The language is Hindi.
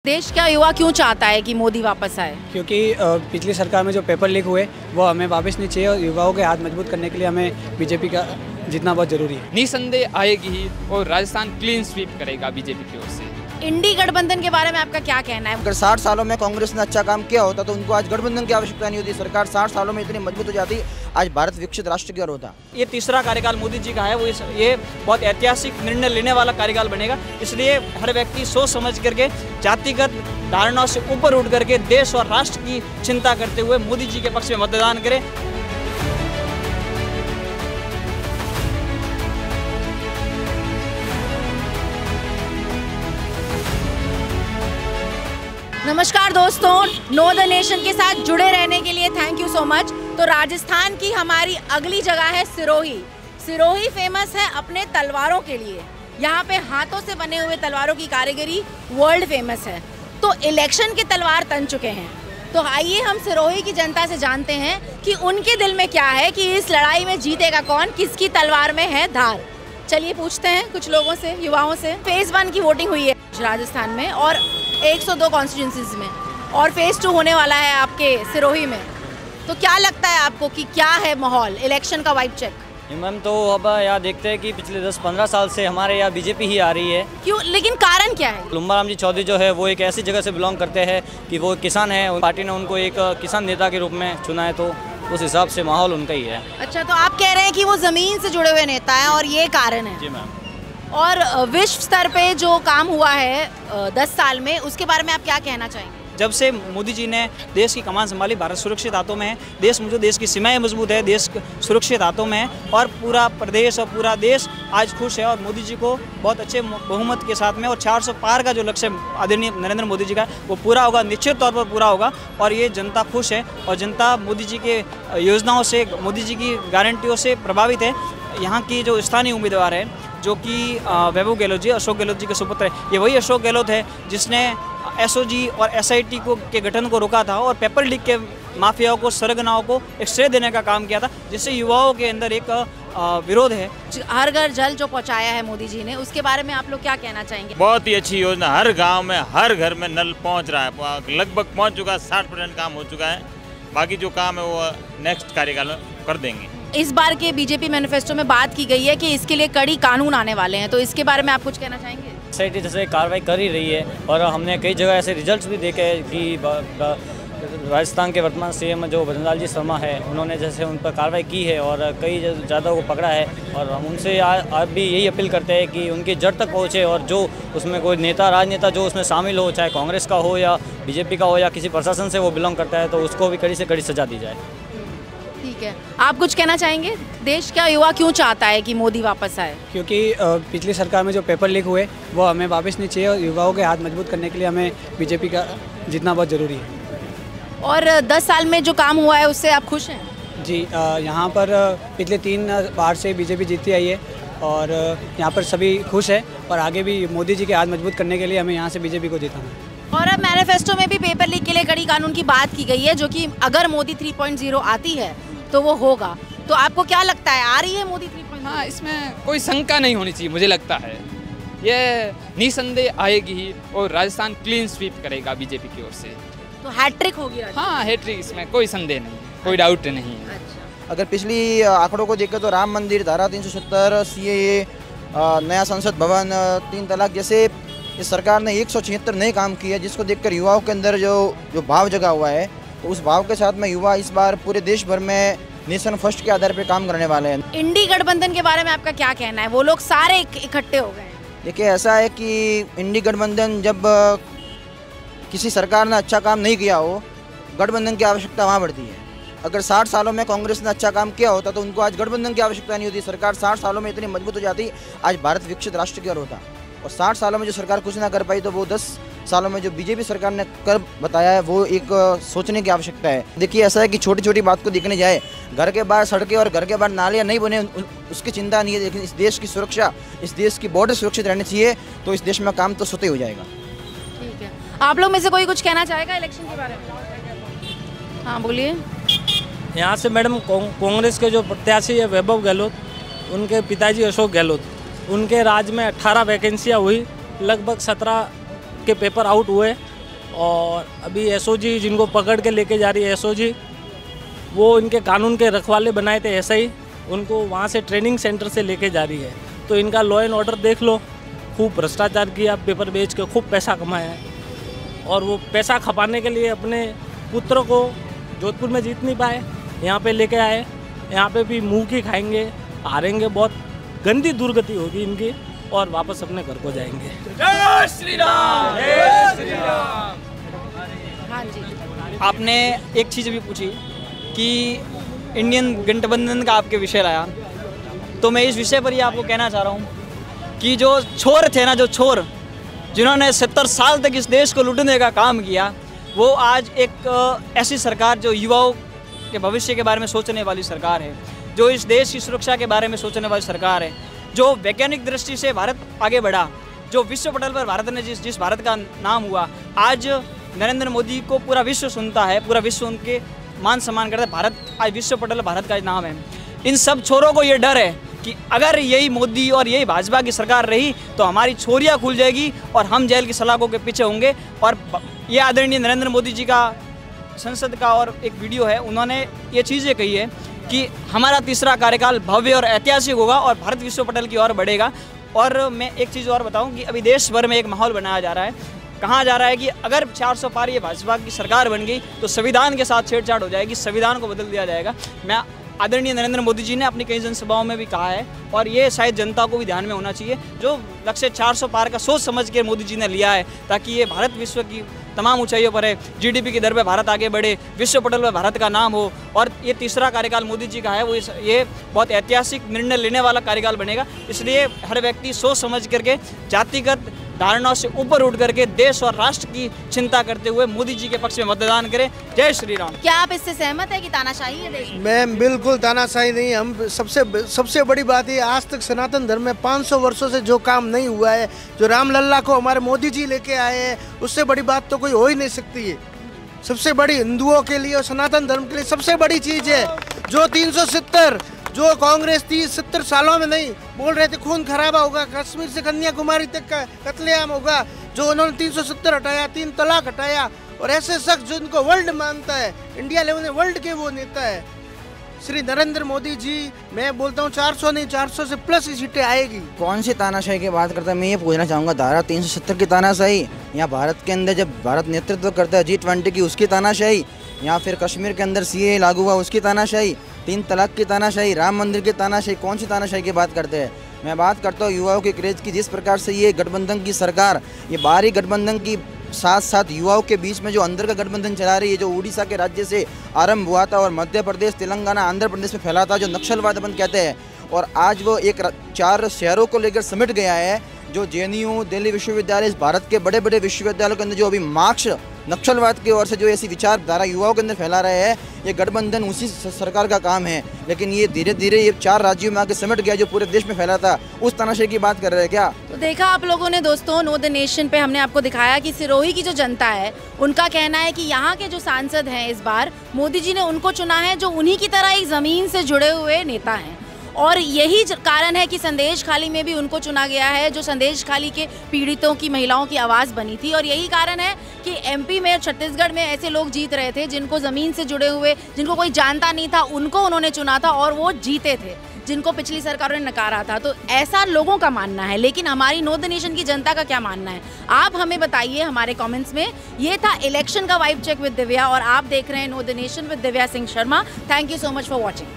देश का युवा क्यों चाहता है कि मोदी वापस आए? क्योंकि पिछली सरकार में जो पेपर लीक हुए वो हमें वापस नहीं चाहिए और युवाओं के हाथ मजबूत करने के लिए हमें बीजेपी का जीतना बहुत जरूरी है। निसंदेह आएगी ही और राजस्थान क्लीन स्वीप करेगा बीजेपी की ओर से। इंडी गठबंधन के बारे में आपका क्या कहना है? अगर 60 सालों में कांग्रेस ने अच्छा काम किया होता तो उनको आज गठबंधन की आवश्यकता नहीं होती। सरकार 60 सालों में इतनी मजबूत हो जाती, आज भारत विकसित राष्ट्र की ओर होता। ये तीसरा कार्यकाल मोदी जी का है, वो ये बहुत ऐतिहासिक निर्णय लेने वाला कार्यकाल बनेगा। इसलिए हर व्यक्ति सोच समझ करके जातिगत धारणाओं से ऊपर उठ करके देश और राष्ट्र की चिंता करते हुए मोदी जी के पक्ष में मतदान करें। नमस्कार दोस्तों, नो द नेशन के साथ जुड़े रहने के लिए थैंक यू सो मच। तो राजस्थान की हमारी अगली जगह है सिरोही। सिरोही फेमस है अपने तलवारों के लिए। यहाँ पे हाथों से बने हुए तलवारों की कारीगरी वर्ल्ड फेमस है। तो इलेक्शन के तलवार तन चुके हैं। तो आइए हम सिरोही की जनता से जानते हैं कि उनके दिल में क्या है, कि इस लड़ाई में जीतेगा कौन, किसकी तलवार में है धार। चलिए पूछते हैं कुछ लोगों से, युवाओं से। फेज 1 की वोटिंग हुई है राजस्थान में और 102 कॉन्स्टिट्यूंसीज में, और फेज 2 होने वाला है आपके सिरोही में। तो क्या लगता है आपको कि क्या है माहौल, इलेक्शन का वाइब चेक? मैम तो अब यहाँ देखते हैं कि पिछले 10-15 साल से हमारे यहाँ बीजेपी ही आ रही है। क्यों, लेकिन कारण क्या है? लुम्बाराम जी चौधरी जो है वो एक ऐसी जगह से बिलोंग करते हैं कि वो किसान है। पार्टी ने उनको एक किसान नेता के रूप में चुना है, तो उस हिसाब से माहौल उनका ही है। अच्छा, तो आप कह रहे हैं कि वो जमीन से जुड़े हुए नेता है और ये कारण है? जी मैम। और विश्व स्तर पे जो काम हुआ है 10 साल में, उसके बारे में आप क्या कहना चाहेंगे? जब से मोदी जी ने देश की कमान संभाली, भारत सुरक्षित हाथों में है। देश की सीमाएं मजबूत है, देश सुरक्षित हाथों में है और पूरा प्रदेश और पूरा देश आज खुश है। और मोदी जी को बहुत अच्छे बहुमत के साथ में, और 400 पार का जो लक्ष्य आदरणीय नरेंद्र मोदी जी का वो पूरा होगा, निश्चित तौर पर पूरा होगा। और ये जनता खुश है और जनता मोदी जी के योजनाओं से, मोदी जी की गारंटियों से प्रभावित है। यहाँ की जो स्थानीय उम्मीदवार है जो कि वैभव गहलोत जी, अशोक गहलोत जी के सुपुत्र है, ये वही अशोक गहलोत है जिसने एसओजी और एसआईटी के गठन को रोका था और पेपर लीक के माफियाओं को, सरगनाओं को एक श्रेय देने का काम किया था, जिससे युवाओं के अंदर एक विरोध है। हर घर जल जो पहुंचाया है मोदी जी ने, उसके बारे में आप लोग क्या कहना चाहेंगे? बहुत ही अच्छी योजना, हर गांव में, हर घर में नल पहुंच रहा है, लगभग पहुंच चुका है, 60% काम हो चुका है। बाकी जो काम है वो नेक्स्ट कार्यकाल में कर देंगे। इस बार के बीजेपी मैनिफेस्टो में बात की गई है कि इसके लिए कड़ी कानून आने वाले हैं, तो इसके बारे में आप कुछ कहना चाहेंगे? एसआईटी जैसे कार्रवाई कर ही रही है और हमने कई जगह ऐसे रिजल्ट्स भी देखे हैं कि राजस्थान के वर्तमान सीएम जो भजनलाल जी शर्मा है, उन्होंने जैसे उन पर कार्रवाई की है और कई ज़्यादा को पकड़ा है। और हम उनसे आज भी यही अपील करते हैं कि उनकी जड़ तक पहुँचे और जो उसमें कोई नेता, राजनेता जो उसमें शामिल हो, चाहे कांग्रेस का हो या बीजेपी का हो या किसी प्रशासन से वो बिलोंग करता है, तो उसको भी कड़ी से कड़ी सजा दी जाए। ठीक है, आप कुछ कहना चाहेंगे? देश का युवा क्यों चाहता है कि मोदी वापस आए? क्योंकि पिछली सरकार में जो पेपर लीक हुए वो हमें वापस नहीं चाहिए और युवाओं के हाथ मजबूत करने के लिए हमें बीजेपी का जीतना बहुत ज़रूरी है। और 10 साल में जो काम हुआ है उससे आप खुश हैं? जी, यहाँ पर पिछले 3 बार से बीजेपी जीतती आई है और यहाँ पर सभी खुश है और आगे भी मोदी जी के हाथ मजबूत करने के लिए हमें यहाँ से बीजेपी को जीताना है। और अब मैनिफेस्टो में भी पेपर लीक के लिए कड़ी कानून की बात की गई है, जो कि अगर मोदी 3.0 आती है तो वो होगा। तो आपको क्या लगता है, आ रही है मोदी 3.0? हाँ, इसमें कोई शंका नहीं होनी चाहिए। मुझे लगता है ये निसंदेह आएगी ही और राजस्थान क्लीन स्वीप करेगा बीजेपी की ओर से। तो हैट्रिक होगी? हाँ, हैट्रिक, इसमें कोई संदेह नहीं, कोई डाउट नहीं है। अच्छा। अगर पिछली आंकड़ों को देखें तो राम मंदिर, धारा 370, सीएए, नया संसद भवन, 3 तलाक जैसे इस सरकार ने 176 नए काम किए, जिसको देखकर युवाओं के अंदर जो भाव जगा हुआ है, तो उस भाव के साथ में युवा इस बार पूरे देश भर में नेशन फर्स्ट के आधार पर काम करने वाले हैं। इंडी गठबंधन के बारे में आपका क्या कहना है? वो लोग सारे इकट्ठे हो गए हैं। देखिए, ऐसा है कि इंडी गठबंधन, जब किसी सरकार ने अच्छा काम नहीं किया हो, गठबंधन की आवश्यकता वहाँ बढ़ती है। अगर 60 सालों में कांग्रेस ने अच्छा काम किया होता तो उनको आज गठबंधन की आवश्यकता नहीं होती। सरकार 60 सालों में इतनी मजबूत हो जाती, आज भारत विकसित राष्ट्र की ओर होता। और 60 सालों में जो सरकार कुछ ना कर पाई, तो वो 10 सालों में जो बीजेपी सरकार ने कर बताया है, वो एक सोचने की आवश्यकता है। देखिए, ऐसा है कि छोटी छोटी बात को देखने जाए, घर के बाहर सड़कें और घर के बाहर नालियाँ नहीं बने उसकी चिंता नहीं है, लेकिन इस देश की सुरक्षा, इस देश की बॉर्डर सुरक्षित रहनी चाहिए, तो इस देश में काम तो स्वतः हो जाएगा। ठीक है, आप लोग में से कोई कुछ कहना चाहेगा इलेक्शन के बारे में? हाँ बोलिए। यहाँ से मैडम कांग्रेस के जो प्रत्याशी है वैभव गहलोत, उनके पिताजी अशोक गहलोत, उनके राज में 18 वैकेंसियाँ हुई, लगभग 17 के पेपर आउट हुए। और अभी एसओजी जिनको पकड़ के लेके जा रही है एसओजी, वो इनके कानून के रखवाले बनाए थे एसआई, उनको वहाँ से ट्रेनिंग सेंटर से लेके जा रही है। तो इनका लॉ एंड ऑर्डर देख लो, खूब भ्रष्टाचार किया, पेपर बेच के खूब पैसा कमाया है और वो पैसा खपाने के लिए अपने पुत्र को जोधपुर में जीत नहीं पाए, यहाँ पे लेके आए। यहाँ पे भी मुँह की खाएंगे, हारेंगे, बहुत गंदी दुर्गति होगी इनकी और वापस अपने घर को जाएंगे। जय श्री राम, जय श्री राम। हाँ जी, आपने एक चीज़ भी पूछी कि इंडियन गठबंधन का आपके विषय लाया, तो मैं इस विषय पर ही आपको कहना चाह रहा हूँ कि जो छोर थे ना, जो छोर जिन्होंने 70 साल तक इस देश को लूटने का काम किया, वो आज एक ऐसी सरकार जो युवाओं के भविष्य के बारे में सोचने वाली सरकार है, जो इस देश की सुरक्षा के बारे में सोचने वाली सरकार है, जो वैज्ञानिक दृष्टि से भारत आगे बढ़ा, जो विश्व पटल पर भारत ने जिस भारत का नाम हुआ, आज नरेंद्र मोदी को पूरा विश्व सुनता है, पूरा विश्व उनके मान सम्मान करता है। भारत आज विश्व पटल भारत का नाम है। इन सब छोरों को ये डर है कि अगर यही मोदी और यही भाजपा की सरकार रही तो हमारी छोरियाँ खुल जाएगी और हम जेल की सलाखों के पीछे होंगे। और ये आदरणीय नरेंद्र मोदी जी का संसद का और एक वीडियो है, उन्होंने ये चीज़ें कही है कि हमारा तीसरा कार्यकाल भव्य और ऐतिहासिक होगा और भारत विश्व पटल की ओर बढ़ेगा। और मैं एक चीज़ और बताऊं कि अभी देश भर में एक माहौल बनाया जा रहा है, कहा जा रहा है कि अगर 400 पार ये भाजपा की सरकार बन गई तो संविधान के साथ छेड़छाड़ हो जाएगी, संविधान को बदल दिया जाएगा। मैं आदरणीय नरेंद्र मोदी जी ने अपनी कई जनसभाओं में भी कहा है और ये शायद जनता को भी ध्यान में होना चाहिए, जो लक्ष्य 400 पार का सोच समझ के मोदी जी ने लिया है, ताकि ये भारत विश्व की तमाम ऊंचाइयों पर है, जीडीपी की दर पे भारत आगे बढ़े, विश्व पटल पर भारत का नाम हो। और ये तीसरा कार्यकाल मोदी जी का है, वो ये बहुत ऐतिहासिक निर्णय लेने वाला कार्यकाल बनेगा। इसलिए हर व्यक्ति सोच समझ करके जातिगत धारणाओं से ऊपर उठ करके देश और राष्ट्र की चिंता करते हुए मोदी जी के पक्ष में मतदान करें। जय श्री राम। क्या आप इससे सहमत है कि तानाशाही है देश में? मैं बिल्कुल तानाशाही नहीं। हम सबसे बड़ी बात ये, आज तक सनातन धर्म में 500 वर्षों से जो काम नहीं हुआ है, जो रामलल्ला को हमारे मोदी जी लेके आए हैं, उससे बड़ी बात तो कोई हो ही नहीं सकती है। सबसे बड़ी हिंदुओं के लिए और सनातन धर्म के लिए सबसे बड़ी चीज़ है जो 370 जो कांग्रेस 30-70 सालों में नहीं बोल रहे थे खून खराबा होगा, कश्मीर से कन्याकुमारी तक का कत्लेआम होगा, जो उन्होंने 370 हटाया, 3 तलाक हटाया। और ऐसे शख्स जो इनको वर्ल्ड मानता है, इंडिया लेवल में वर्ल्ड के वो नेता है श्री नरेंद्र मोदी जी। मैं बोलता हूँ 400 नहीं 400 से प्लस की सीटें आएगी। कौन सी तानाशाही की बात करता है, मैं ये पूछना चाहूँगा, धारा 370 की तानाशाही, या भारत के अंदर जब भारत नेतृत्व करता है G20 की उसकी तानाशाही, या फिर कश्मीर के अंदर CAA लागू हुआ उसकी तानाशाही, 3 तलाक की तानाशाही, राम मंदिर की तानाशाही, कौन सी तानाशाही की बात करते हैं? मैं बात करता हूँ युवाओं के क्रेज की। जिस प्रकार से ये गठबंधन की सरकार, ये बाहरी गठबंधन की साथ साथ युवाओं के बीच में जो अंदर का गठबंधन चला रही है, जो उड़ीसा के राज्य से आरंभ हुआ था और मध्य प्रदेश, तेलंगाना, आंध्र प्रदेश में फैला था, जो नक्सलवाद अपन कहते हैं, और आज वो 4 शहरों को लेकर समेट गया है, जो JNU, दिल्ली विश्वविद्यालय, भारत के बड़े बड़े विश्वविद्यालयों के अंदर जो अभी मार्क्स नक्सलवाद की ओर से जो ऐसी विचारधारा युवाओं के अंदर फैला रहे हैं, ये गठबंधन उसी सरकार का काम है। लेकिन ये धीरे धीरे ये 4 राज्यों में आके समेट गया, जो पूरे देश में फैला था। उस तानाशाही की बात कर रहे हैं क्या? तो देखा आप लोगों ने दोस्तों, नो द नेशन पे हमने आपको दिखाया कि सिरोही की जो जनता है, उनका कहना है कि यहाँ के जो सांसद हैं इस बार मोदी जी ने उनको चुना है जो उन्हीं की तरह एक ज़मीन से जुड़े हुए नेता हैं। और यही कारण है कि संदेश खाली में भी उनको चुना गया है, जो संदेश खाली के पीड़ितों की, महिलाओं की आवाज़ बनी थी। और यही कारण है कि MP में, छत्तीसगढ़ में ऐसे लोग जीत रहे थे जिनको ज़मीन से जुड़े हुए, जिनको कोई जानता नहीं था, उनको उन्होंने चुना था और वो जीते थे, जिनको पिछली सरकारों ने नकारा था। तो ऐसा लोगों का मानना है। लेकिन हमारी नो द नेशन की जनता का क्या मानना है, आप हमें बताइए हमारे कमेंट्स में। ये था इलेक्शन का वाइब चेक विद दिव्या और आप देख रहे हैं know the nation with Divya Singh Sharma. Thank you so much for watching.